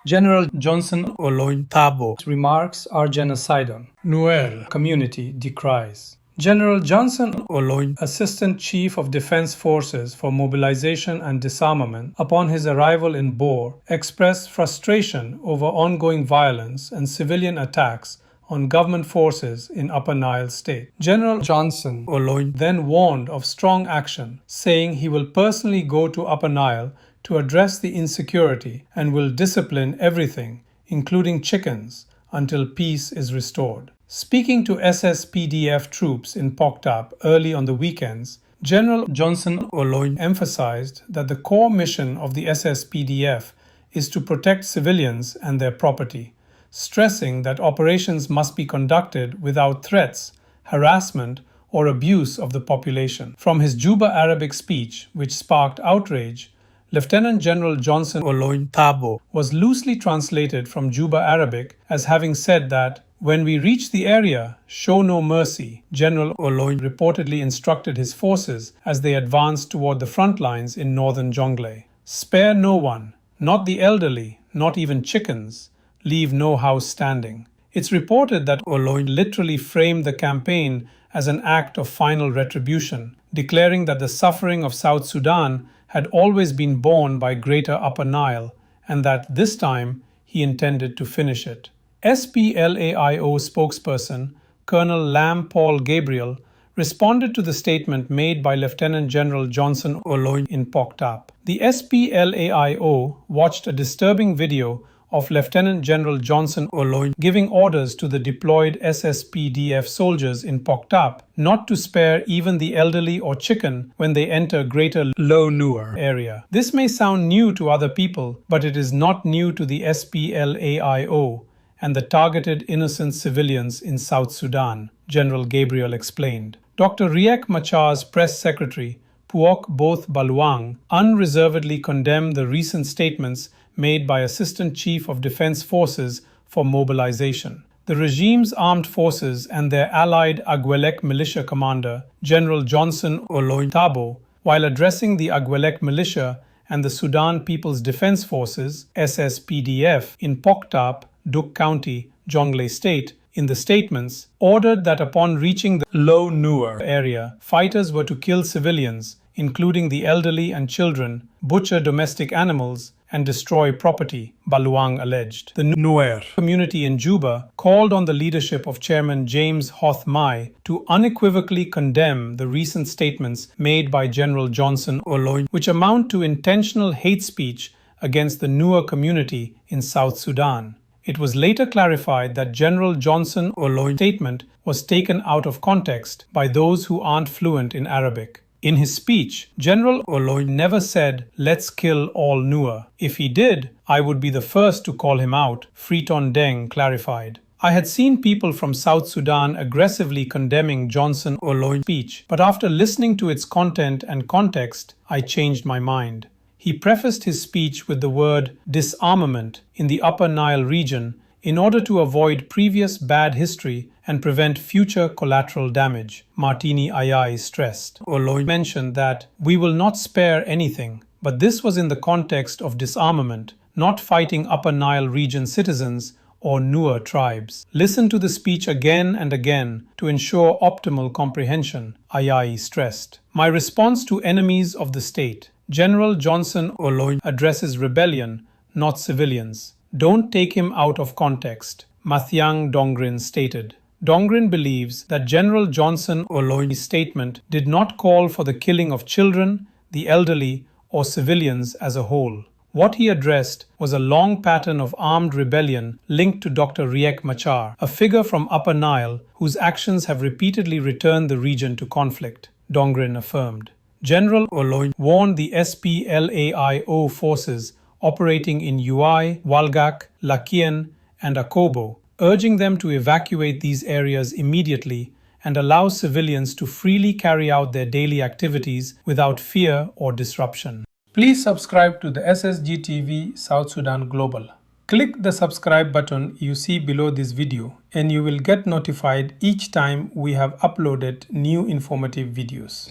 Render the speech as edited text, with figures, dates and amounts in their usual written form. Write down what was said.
General Johnson Olony Thabo's remarks are genocidal. Nuer Community decries. General Johnson Olony, Assistant Chief of Defense Forces for Mobilization and Disarmament, upon his arrival in Bor, expressed frustration over ongoing violence and civilian attacks on government forces in Upper Nile State. General Johnson Olony then warned of strong action, saying he will personally go to Upper Nile to address the insecurity and will discipline everything, including chickens, until peace is restored. Speaking to SSPDF troops in Poktap early on the weekends, General Johnson Olony emphasized that the core mission of the SSPDF is to protect civilians and their property, stressing that operations must be conducted without threats, harassment, or abuse of the population. From his Juba Arabic speech, which sparked outrage, Lieutenant General Johnson Olony Thabo was loosely translated from Juba Arabic as having said that, "When we reach the area, show no mercy." General Olony reportedly instructed his forces as they advanced toward the front lines in northern Jonglei. "Spare no one, not the elderly, not even chickens. Leave no house standing." It's reported that Olony literally framed the campaign as an act of final retribution, declaring that the suffering of South Sudan had always been borne by Greater Upper Nile, and that this time he intended to finish it. SPLAIO spokesperson Colonel Lam Paul Gabriel responded to the statement made by Lieutenant General Johnson Olony in Poktap. The SPLAIO watched a disturbing video of Lieutenant General Johnson Olony giving orders to the deployed SSPDF soldiers in Poktap not to spare even the elderly or chicken when they enter Greater Low Nuer area. This may sound new to other people, but it is not new to the SPLAIO and the targeted innocent civilians in South Sudan, General Gabriel explained. Dr. Riek Machar's press secretary, Puok Both Baluang, unreservedly condemned the recent statements made by Assistant Chief of Defense Forces for Mobilization. The regime's armed forces and their allied Agwelek militia commander, General Johnson Olony Thabo, while addressing the Agwelek militia and the Sudan People's Defense Forces, SSPDF, in Poktap, Duk County, Jonglei State, in the statements, ordered that upon reaching the Low Nuer area, fighters were to kill civilians, including the elderly and children, butcher domestic animals, and destroy property, Baluang alleged. The Nuer community in Juba called on the leadership of Chairman James Hoth Mai to unequivocally condemn the recent statements made by General Johnson Olony, which amount to intentional hate speech against the Nuer community in South Sudan. It was later clarified that General Johnson Olony's statement was taken out of context by those who aren't fluent in Arabic. In his speech, General Olony never said, "Let's kill all Nuer." If he did, I would be the first to call him out, K-DEenk clarified. I had seen people from South Sudan aggressively condemning Johnson Olony's speech, but after listening to its content and context, I changed my mind. He prefaced his speech with the word disarmament in the Upper Nile region in order to avoid previous bad history and prevent future collateral damage, Martini Ayai stressed. Olony mentioned that we will not spare anything, but this was in the context of disarmament, not fighting Upper Nile region citizens or Nuer tribes. Listen to the speech again and again to ensure optimal comprehension, Ayai stressed. My response to enemies of the state. General Johnson Olony addresses rebellion, not civilians. Don't take him out of context, Mathiang Dongrin stated. Dongrin believes that General Johnson Olony's statement did not call for the killing of children, the elderly, or civilians as a whole. What he addressed was a long pattern of armed rebellion linked to Dr. Riek Machar, a figure from Upper Nile whose actions have repeatedly returned the region to conflict, Dongrin affirmed. General Olony warned the SPLAIO forces operating in Uai, Walgak, Lakien, and Akobo, urging them to evacuate these areas immediately and allow civilians to freely carry out their daily activities without fear or disruption. Please subscribe to the SSGTV South Sudan Global. Click the subscribe button you see below this video and you will get notified each time we have uploaded new informative videos.